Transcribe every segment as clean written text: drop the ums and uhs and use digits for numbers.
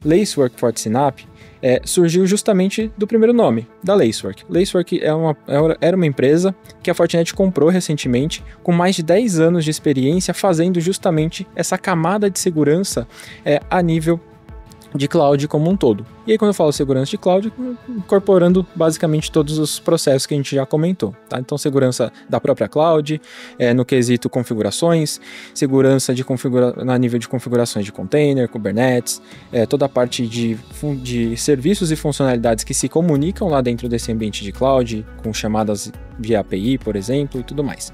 Lacework FortiSynap surgiu justamente do primeiro nome, da Lacework. Lacework era uma empresa que a Fortinet comprou recentemente, com mais de 10 anos de experiência fazendo justamente essa camada de segurança a nível de cloud como um todo. E aí quando eu falo segurança de cloud, incorporando basicamente todos os processos que a gente já comentou, tá? Então segurança da própria cloud, no quesito configurações, segurança na nível de configurações de container, Kubernetes, toda a parte de serviços e funcionalidades que se comunicam lá dentro desse ambiente de cloud, com chamadas via API, por exemplo, e tudo mais.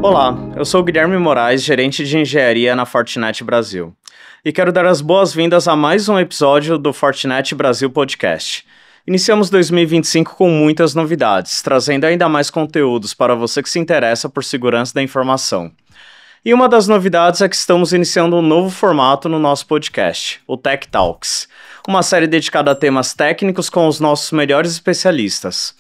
Olá, eu sou o Guilherme Moraes, gerente de engenharia na Fortinet Brasil. E quero dar as boas-vindas a mais um episódio do Fortinet Brasil Podcast. Iniciamos 2025 com muitas novidades, trazendo ainda mais conteúdos para você que se interessa por segurança da informação. E uma das novidades é que estamos iniciando um novo formato no nosso podcast, o Tech Talks, uma série dedicada a temas técnicos com os nossos melhores especialistas.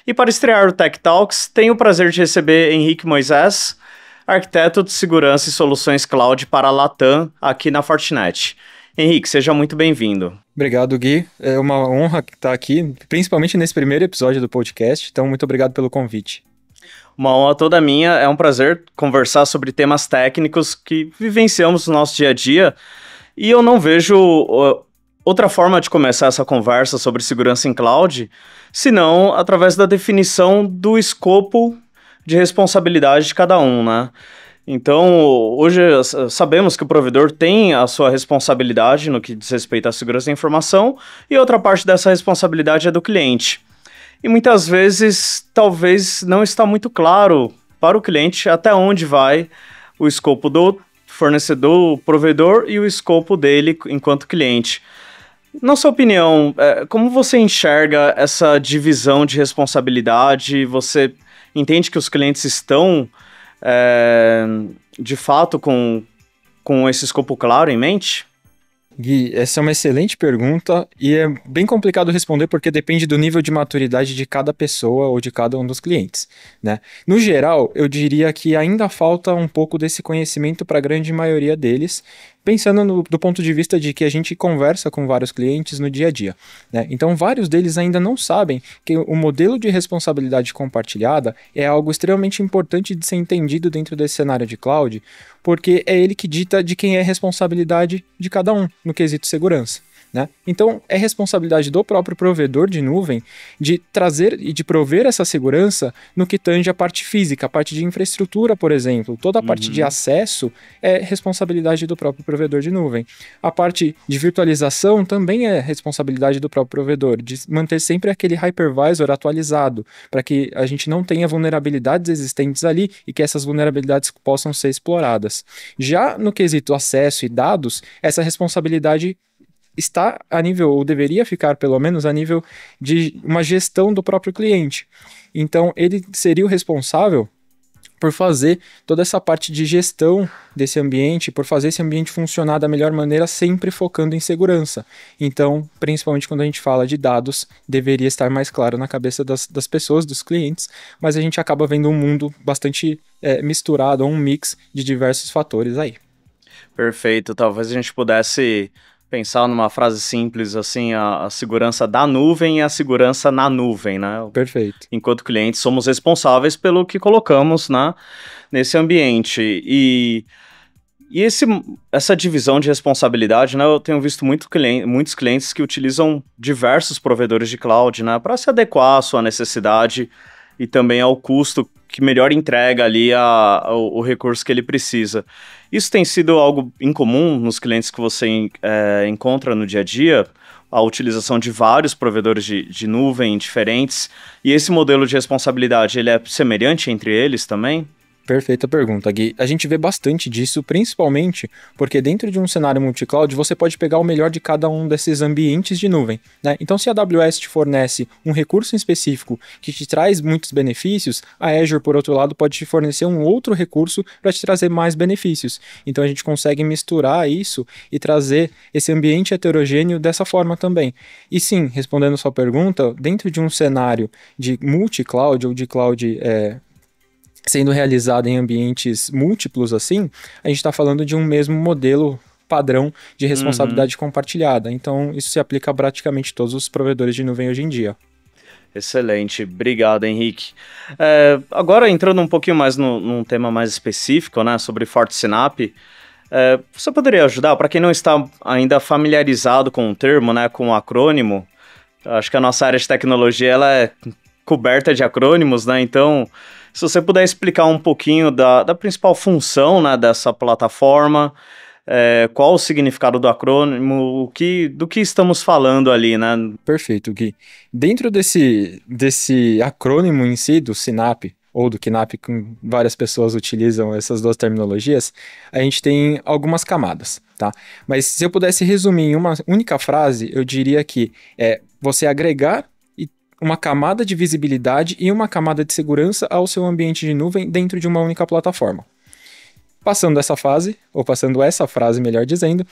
E para estrear o Tech Talks, tenho o prazer de receber Henrique Moisés, arquiteto de segurança e soluções cloud para a Latam, aqui na Fortinet. Henrique, seja muito bem-vindo. Obrigado, Gui. É uma honra estar aqui, principalmente nesse primeiro episódio do podcast, então muito obrigado pelo convite. Uma honra toda minha, é um prazer conversar sobre temas técnicos que vivenciamos no nosso dia a dia, e eu não vejo outra forma de começar essa conversa sobre segurança em cloud, senão através da definição do escopo de responsabilidade de cada um, né? Então, hoje sabemos que o provedor tem a sua responsabilidade no que diz respeito à segurança da informação, e outra parte dessa responsabilidade é do cliente. E muitas vezes, talvez não está muito claro para o cliente até onde vai o escopo do fornecedor, o provedor, e o escopo dele enquanto cliente. Na sua opinião, como você enxerga essa divisão de responsabilidade? Você entende que os clientes estão, de fato, com esse escopo claro em mente? Gui, essa é uma excelente pergunta e é bem complicado responder porque depende do nível de maturidade de cada pessoa ou de cada um dos clientes, né? No geral, eu diria que ainda falta um pouco desse conhecimento para a grande maioria deles, pensando do ponto de vista de que a gente conversa com vários clientes no dia a dia, né? Então, vários deles ainda não sabem que o modelo de responsabilidade compartilhada é algo extremamente importante de ser entendido dentro desse cenário de cloud, porque é ele que dita de quem é a responsabilidade de cada um no quesito segurança, né? Então, é responsabilidade do próprio provedor de nuvem de trazer e de prover essa segurança no que tange a parte física, a parte de infraestrutura, por exemplo. Toda a parte de acesso é responsabilidade do próprio provedor de nuvem. A parte de virtualização também é responsabilidade do próprio provedor, de manter sempre aquele hypervisor atualizado, para que a gente não tenha vulnerabilidades existentes ali e que essas vulnerabilidades possam ser exploradas. Já no quesito acesso e dados, essa responsabilidade está a nível, ou deveria ficar pelo menos a nível de uma gestão do próprio cliente. Então, ele seria o responsável por fazer toda essa parte de gestão desse ambiente, por fazer esse ambiente funcionar da melhor maneira, sempre focando em segurança. Então, principalmente quando a gente fala de dados, deveria estar mais claro na cabeça das pessoas, dos clientes, mas a gente acaba vendo um mundo bastante misturado, um mix de diversos fatores aí. Perfeito, talvez a gente pudesse pensar numa frase simples, assim, a segurança da nuvem e a segurança na nuvem, né? Perfeito. Enquanto clientes, somos responsáveis pelo que colocamos, né, nesse ambiente. E essa divisão de responsabilidade, né, eu tenho visto muitos clientes que utilizam diversos provedores de cloud, né, para se adequar à sua necessidade e também ao custo que melhor entrega ali o recurso que ele precisa. Isso tem sido algo incomum nos clientes que você encontra no dia a dia, a utilização de vários provedores de nuvem diferentes, e esse modelo de responsabilidade, ele é semelhante entre eles também? Perfeita pergunta, Gui. A gente vê bastante disso, principalmente porque dentro de um cenário multi-cloud você pode pegar o melhor de cada um desses ambientes de nuvem, né? Então, se a AWS te fornece um recurso em específico que te traz muitos benefícios, a Azure, por outro lado, pode te fornecer um outro recurso para te trazer mais benefícios. Então, a gente consegue misturar isso e trazer esse ambiente heterogêneo dessa forma também. E sim, respondendo a sua pergunta, dentro de um cenário de multi-cloud ou de cloud sendo realizada em ambientes múltiplos assim, a gente está falando de um mesmo modelo padrão de responsabilidade compartilhada. Então, isso se aplica a praticamente todos os provedores de nuvem hoje em dia. Excelente, obrigado, Henrique. Agora, entrando um pouquinho mais num tema mais específico, né, sobre FortiSynap, você poderia ajudar, para quem não está ainda familiarizado com o termo, né, com o acrônimo, acho que a nossa área de tecnologia ela é coberta de acrônimos, né, então... Se você puder explicar um pouquinho da principal função, né, dessa plataforma, qual o significado do acrônimo, do que estamos falando ali, né? Perfeito, Gui. Dentro desse acrônimo em si, do Synap, ou do KNAP, com várias pessoas utilizam essas duas terminologias, a gente tem algumas camadas, tá? Mas se eu pudesse resumir em uma única frase, eu diria que é você agregar uma camada de visibilidade e uma camada de segurança ao seu ambiente de nuvem dentro de uma única plataforma. Passando essa fase, ou passando essa frase, melhor dizendo,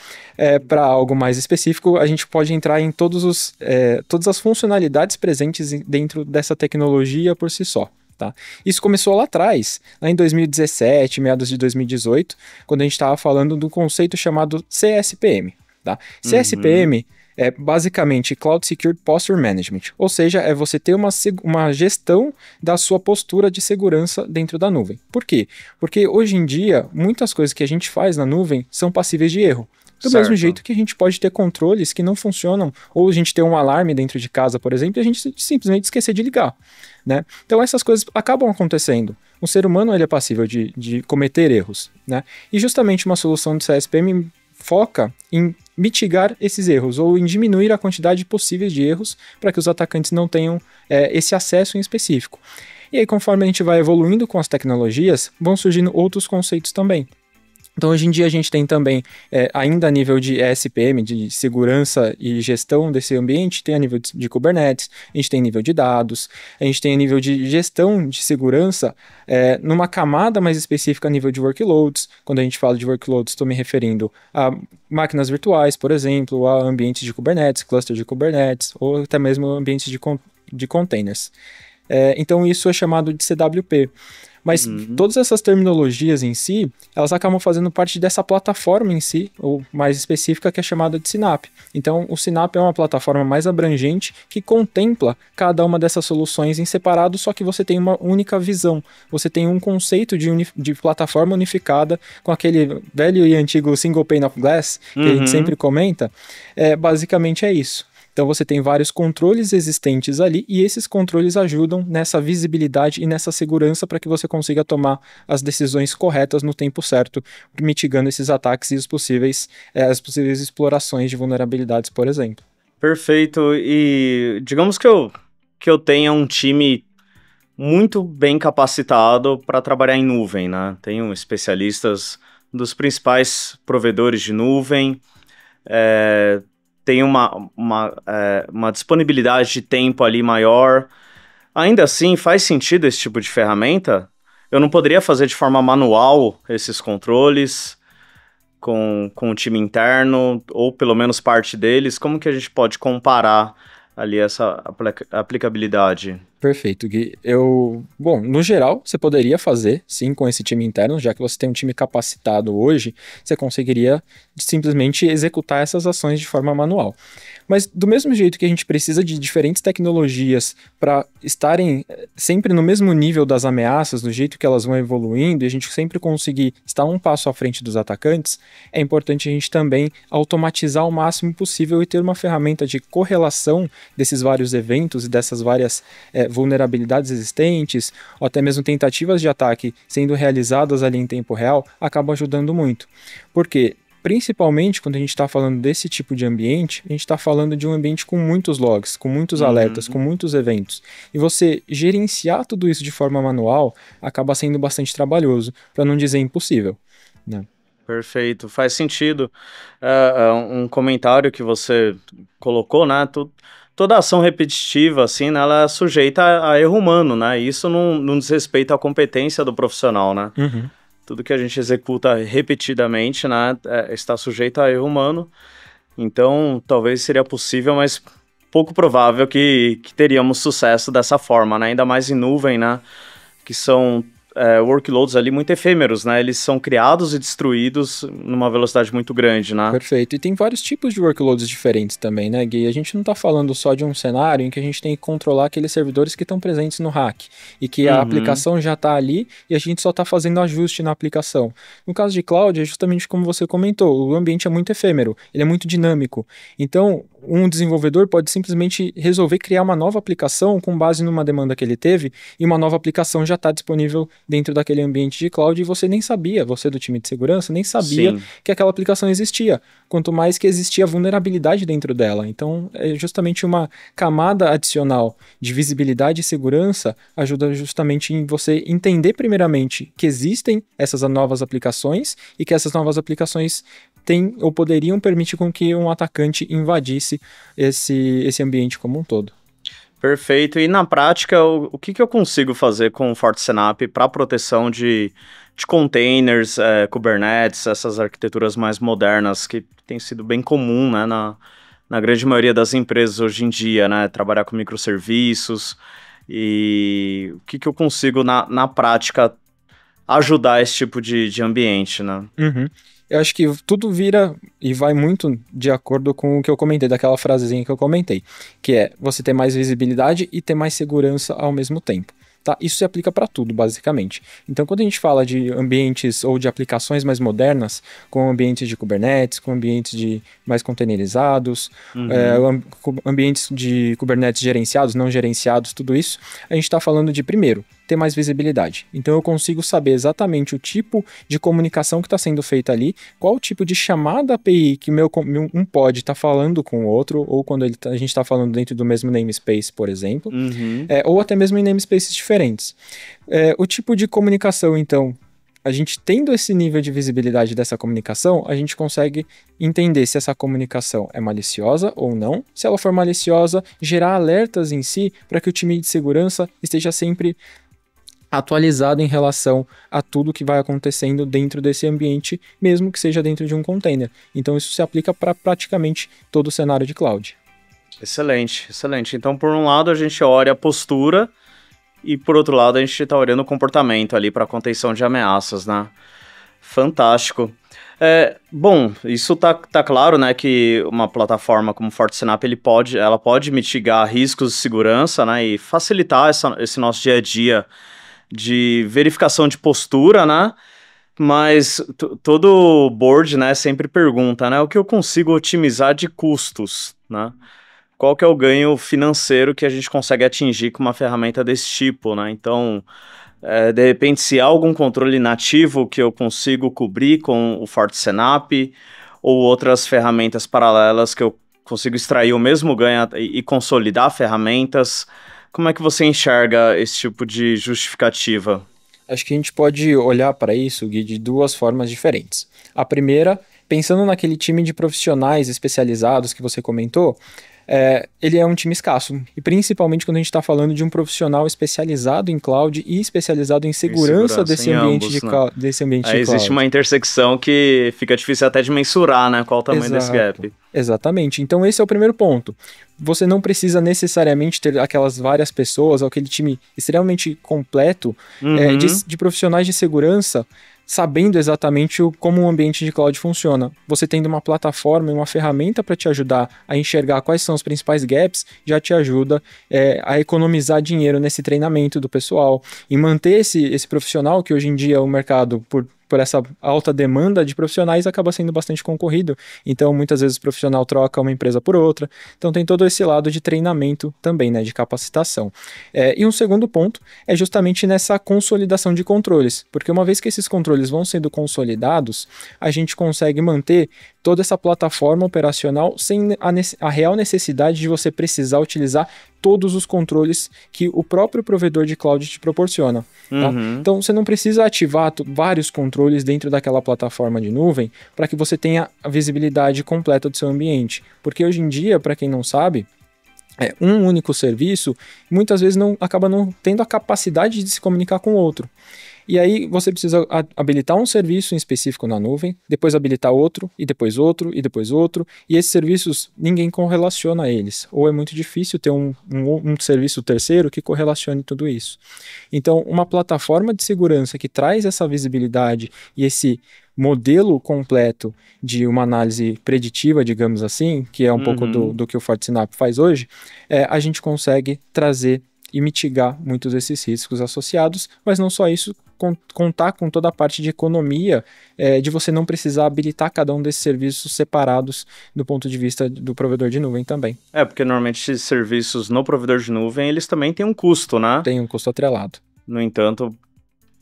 para algo mais específico, a gente pode entrar em todas as funcionalidades presentes dentro dessa tecnologia por si só. Tá? Isso começou lá atrás, lá em 2017, meados de 2018, quando a gente estava falando do conceito chamado CSPM. Tá? CSPM é basicamente Cloud Secure Posture Management, ou seja, é você ter uma gestão da sua postura de segurança dentro da nuvem. Por quê? Porque hoje em dia, muitas coisas que a gente faz na nuvem são passíveis de erro. Do mesmo jeito que a gente pode ter controles que não funcionam, ou a gente ter um alarme dentro de casa, por exemplo, e a gente simplesmente esquecer de ligar. Né? Então essas coisas acabam acontecendo. O ser humano ele é passível de cometer erros. Né? E justamente uma solução de CSPM foca em mitigar esses erros ou em diminuir a quantidade possível de erros para que os atacantes não tenham esse acesso em específico. E aí, conforme a gente vai evoluindo com as tecnologias, vão surgindo outros conceitos também. Então, hoje em dia, a gente tem também, ainda a nível de ESPM, de segurança e gestão desse ambiente, tem a nível de Kubernetes, a gente tem nível de dados, a gente tem a nível de gestão de segurança numa camada mais específica a nível de workloads. Quando a gente fala de workloads, estou me referindo a máquinas virtuais, por exemplo, a ambientes de Kubernetes, cluster de Kubernetes, ou até mesmo ambientes de containers. Então, isso é chamado de CWP. Mas todas essas terminologias em si, elas acabam fazendo parte dessa plataforma em si, ou mais específica, que é chamada de Synap. Então, o Synap é uma plataforma mais abrangente que contempla cada uma dessas soluções em separado, só que você tem uma única visão. Você tem um conceito de plataforma unificada com aquele velho e antigo single pane of glass, que a gente sempre comenta. Basicamente é isso. Então você tem vários controles existentes ali e esses controles ajudam nessa visibilidade e nessa segurança para que você consiga tomar as decisões corretas no tempo certo, mitigando esses ataques e as possíveis explorações de vulnerabilidades, por exemplo. Perfeito. E digamos que eu tenha um time muito bem capacitado para trabalhar em nuvem, né? Tenho especialistas dos principais provedores de nuvem, tem uma disponibilidade de tempo ali maior. Ainda assim, faz sentido esse tipo de ferramenta? Eu não poderia fazer de forma manual esses controles com o time interno, ou pelo menos parte deles? Como que a gente pode comparar ali essa aplicabilidade? Perfeito, Gui. Bom, no geral, você poderia fazer, sim, com esse time interno, já que você tem um time capacitado hoje, você conseguiria simplesmente executar essas ações de forma manual. Mas do mesmo jeito que a gente precisa de diferentes tecnologias para estarem sempre no mesmo nível das ameaças, do jeito que elas vão evoluindo, e a gente sempre conseguir estar um passo à frente dos atacantes, é importante a gente também automatizar o máximo possível e ter uma ferramenta de correlação desses vários eventos e dessas várias vulnerabilidades existentes, ou até mesmo tentativas de ataque sendo realizadas ali em tempo real, acaba ajudando muito. Porque Principalmente quando a gente está falando desse tipo de ambiente, a gente está falando de um ambiente com muitos logs, com muitos alertas, com muitos eventos. E você gerenciar tudo isso de forma manual acaba sendo bastante trabalhoso, para não dizer impossível, né? Perfeito, faz sentido. Um comentário que você colocou, né? Toda ação repetitiva, assim, né, ela é sujeita a erro humano, né? E isso não diz respeito à competência do profissional, né? Uhum. Tudo que a gente executa repetidamente, né, está sujeito a erro humano. Então, talvez seria possível, mas pouco provável que teríamos sucesso dessa forma, né? Ainda mais em nuvem, né? Que são workloads ali muito efêmeros, né? Eles são criados e destruídos numa velocidade muito grande, né? Perfeito. E tem vários tipos de workloads diferentes também, né, Gui? A gente não está falando só de um cenário em que a gente tem que controlar aqueles servidores que estão presentes no rack e que a aplicação já está ali e a gente só está fazendo ajuste na aplicação. No caso de cloud, é justamente como você comentou, o ambiente é muito efêmero, ele é muito dinâmico. Então, um desenvolvedor pode simplesmente resolver criar uma nova aplicação com base numa demanda que ele teve e uma nova aplicação já está disponível dentro daquele ambiente de cloud e você nem sabia, você do time de segurança, nem sabia que aquela aplicação existia, quanto mais que existia vulnerabilidade dentro dela. Então, é justamente uma camada adicional de visibilidade e segurança ajuda justamente em você entender primeiramente que existem essas novas aplicações e que essas novas aplicações têm ou poderiam permitir com que um atacante invadisse esse ambiente como um todo. Perfeito. E na prática, o que eu consigo fazer com o FortiSnap para proteção de containers, Kubernetes, essas arquiteturas mais modernas que tem sido bem comum, né, na grande maioria das empresas hoje em dia, né, trabalhar com microserviços, e o que eu consigo na prática ajudar esse tipo de ambiente, né? Uhum. Eu acho que tudo vira e vai muito de acordo com o que eu comentei, daquela frasezinha que eu comentei, que é você ter mais visibilidade e ter mais segurança ao mesmo tempo. Tá? Isso se aplica para tudo, basicamente. Então, quando a gente fala de ambientes ou de aplicações mais modernas, com ambientes de Kubernetes, com ambientes mais containerizados, ambientes de Kubernetes gerenciados, não gerenciados, tudo isso, a gente está falando de, primeiro, ter mais visibilidade. Então, eu consigo saber exatamente o tipo de comunicação que está sendo feita ali, qual o tipo de chamada API que um pod está falando com o outro, ou quando a gente está falando dentro do mesmo namespace, por exemplo, ou até mesmo em namespaces diferentes. O tipo de comunicação, então, a gente tendo esse nível de visibilidade dessa comunicação, a gente consegue entender se essa comunicação é maliciosa ou não. Se ela for maliciosa, gerar alertas em si para que o time de segurança esteja sempre atualizado em relação a tudo que vai acontecendo dentro desse ambiente, mesmo que seja dentro de um container. Então isso se aplica para praticamente todo o cenário de cloud. Excelente, excelente. Então, por um lado, a gente olha a postura e, por outro lado, a gente está olhando o comportamento ali para contenção de ameaças, né? Fantástico. Bom, isso tá claro, né, que uma plataforma como o FortiSnap, ela pode mitigar riscos de segurança, né, e facilitar esse nosso dia a dia de verificação de postura, né? Mas todo board, né, sempre pergunta, né, o que eu consigo otimizar de custos, né? Qual que é o ganho financeiro que a gente consegue atingir com uma ferramenta desse tipo, né? Então, de repente, se há algum controle nativo que eu consigo cobrir com o FortiSnap ou outras ferramentas paralelas que eu consigo extrair o mesmo ganho e consolidar ferramentas, como é que você enxerga esse tipo de justificativa? Acho que a gente pode olhar para isso, Gui, de duas formas diferentes. A primeira, pensando naquele time de profissionais especializados que você comentou, ele é um time escasso, e principalmente quando a gente está falando de um profissional especializado em cloud e especializado em segurança desse ambiente, desse ambiente de cloud. Existe uma intersecção que fica difícil até de mensurar, né, qual o tamanho desse gap. Exatamente, então esse é o primeiro ponto. Você não precisa necessariamente ter aquelas várias pessoas, ou aquele time extremamente completo de profissionais de segurança, sabendo exatamente como um ambiente de cloud funciona. Você tendo uma plataforma e uma ferramenta para te ajudar a enxergar quais são os principais gaps, já te ajuda a economizar dinheiro nesse treinamento do pessoal e manter esse profissional que hoje em dia o mercado, por por essa alta demanda de profissionais, acaba sendo bastante concorrido. Então, muitas vezes o profissional troca uma empresa por outra. Então, tem todo esse lado de treinamento também, né, de capacitação. E um segundo ponto é justamente nessa consolidação de controles, porque uma vez que esses controles vão sendo consolidados, a gente consegue manter toda essa plataforma operacional sem a real necessidade de você precisar utilizar todos os controles que o próprio provedor de cloud te proporciona. Tá? Então, você não precisa ativar vários controles dentro daquela plataforma de nuvem para que você tenha a visibilidade completa do seu ambiente. Porque hoje em dia, para quem não sabe, um único serviço muitas vezes acaba não tendo a capacidade de se comunicar com o outro. E aí você precisa habilitar um serviço em específico na nuvem, depois habilitar outro, e depois outro, e depois outro, e esses serviços ninguém correlaciona a eles, ou é muito difícil ter um serviço terceiro que correlacione tudo isso. Então, uma plataforma de segurança que traz essa visibilidade e esse modelo completo de uma análise preditiva, digamos assim, que é um pouco do que o FortiSnap faz hoje, a gente consegue trazer e mitigar muitos desses riscos associados, mas não só isso, contar com toda a parte de economia, de você não precisar habilitar cada um desses serviços separados do ponto de vista do provedor de nuvem também. Porque normalmente esses serviços no provedor de nuvem, eles também têm um custo, né? Tem um custo atrelado. No entanto,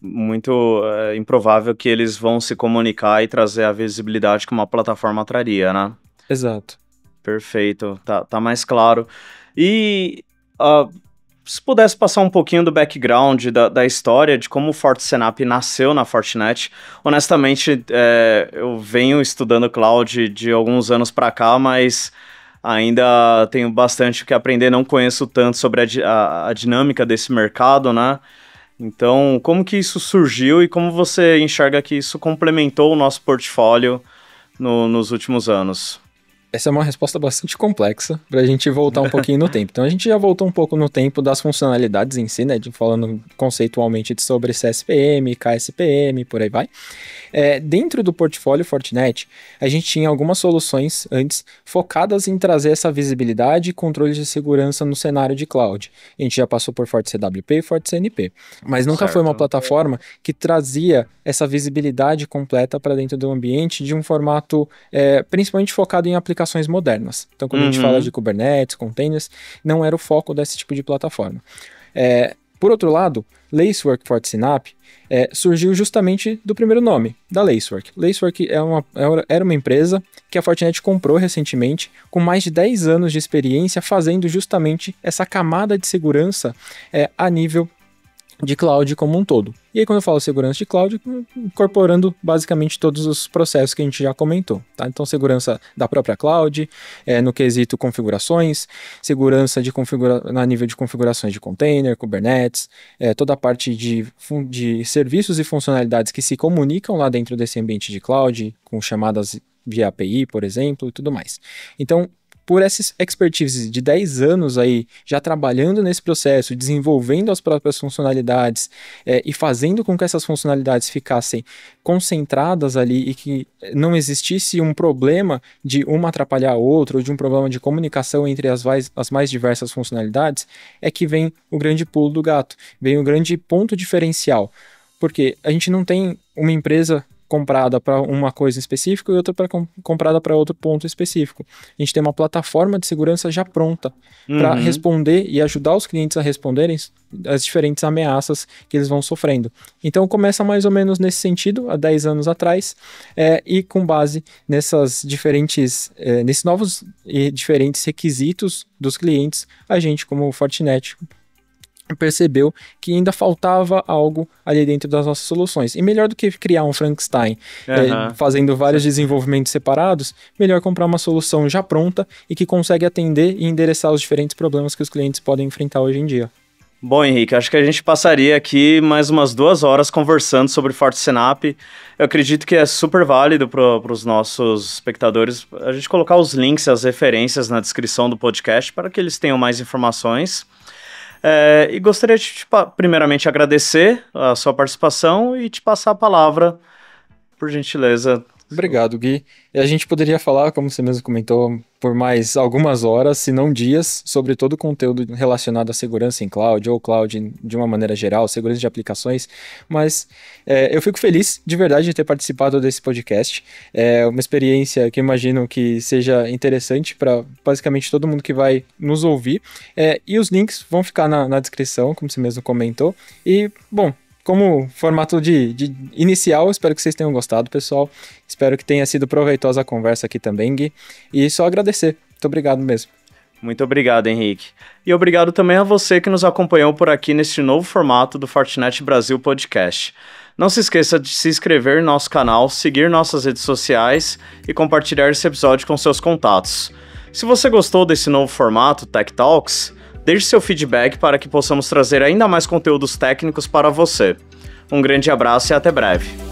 muito improvável que eles vão se comunicar e trazer a visibilidade que uma plataforma traria, né? Exato. Perfeito, tá mais claro. E se pudesse passar um pouquinho do background, da história, de como o FortiSnap nasceu na Fortinet. Honestamente, eu venho estudando cloud de alguns anos para cá, mas ainda tenho bastante o que aprender, não conheço tanto sobre a dinâmica desse mercado, né? Então, como que isso surgiu e como você enxerga que isso complementou o nosso portfólio nos últimos anos? Essa é uma resposta bastante complexa para a gente voltar um pouquinho no tempo. Então, a gente já voltou um pouco no tempo das funcionalidades em si, né? Falando conceitualmente sobre CSPM, KSPM, por aí vai. Dentro do portfólio Fortinet, a gente tinha algumas soluções antes focadas em trazer essa visibilidade e controle de segurança no cenário de cloud. A gente já passou por FortiCWP e FortiCNP, mas nunca foi uma plataforma que trazia essa visibilidade completa para dentro do ambiente de um formato principalmente focado em aplicações modernas. Então, quando a gente fala de Kubernetes, containers, não era o foco desse tipo de plataforma. Por outro lado, Lacework FortiSnap surgiu justamente do primeiro nome, da Lacework. Lacework era uma empresa que a Fortinet comprou recentemente, com mais de 10 anos de experiência, fazendo justamente essa camada de segurança a nível de cloud como um todo. E aí, quando eu falo segurança de cloud, incorporando basicamente todos os processos que a gente já comentou, tá? Então, segurança da própria cloud, no quesito configurações, segurança na nível de configurações de container, Kubernetes, toda a parte de serviços e funcionalidades que se comunicam lá dentro desse ambiente de cloud, com chamadas via API, por exemplo, e tudo mais. Então, por essa expertise de 10 anos aí, já trabalhando nesse processo, desenvolvendo as próprias funcionalidades e fazendo com que essas funcionalidades ficassem concentradas ali e que não existisse um problema de uma atrapalhar a outra ou de um problema de comunicação entre as mais diversas funcionalidades, é que vem o grande pulo do gato, vem o grande ponto diferencial. Porque a gente não tem uma empresa comprada para uma coisa específica e outra comprada para outro ponto específico. A gente tem uma plataforma de segurança já pronta para responder e ajudar os clientes a responderem as diferentes ameaças que eles vão sofrendo. Então começa mais ou menos nesse sentido, há 10 anos atrás, e com base nesses novos e diferentes requisitos dos clientes, a gente, como Fortinet, percebeu que ainda faltava algo ali dentro das nossas soluções. E melhor do que criar um Frankenstein fazendo vários desenvolvimentos separados, melhor comprar uma solução já pronta e que consegue atender e endereçar os diferentes problemas que os clientes podem enfrentar hoje em dia. Bom, Henrique, acho que a gente passaria aqui mais umas 2 horas conversando sobre FortiSnap. Eu acredito que é super válido para os nossos espectadores a gente colocar os links, as referências na descrição do podcast para que eles tenham mais informações. E gostaria de, primeiramente, agradecer a sua participação e te passar a palavra, por gentileza, Obrigado, Gui. E a gente poderia falar, como você mesmo comentou, por mais algumas horas, se não dias, sobre todo o conteúdo relacionado à segurança em cloud ou cloud de uma maneira geral, segurança de aplicações, mas eu fico feliz de verdade de ter participado desse podcast. É uma experiência que eu imagino que seja interessante para basicamente todo mundo que vai nos ouvir. E os links vão ficar na descrição, como você mesmo comentou. E, bom, como formato de inicial, espero que vocês tenham gostado, pessoal. Espero que tenha sido proveitosa a conversa aqui também, Gui. E só agradecer. Muito obrigado mesmo. Muito obrigado, Henrique. E obrigado também a você que nos acompanhou por aqui neste novo formato do Fortinet Brasil Podcast. Não se esqueça de se inscrever no nosso canal, seguir nossas redes sociais e compartilhar esse episódio com seus contatos. Se você gostou desse novo formato, Tech Talks, deixe seu feedback para que possamos trazer ainda mais conteúdos técnicos para você. Um grande abraço e até breve.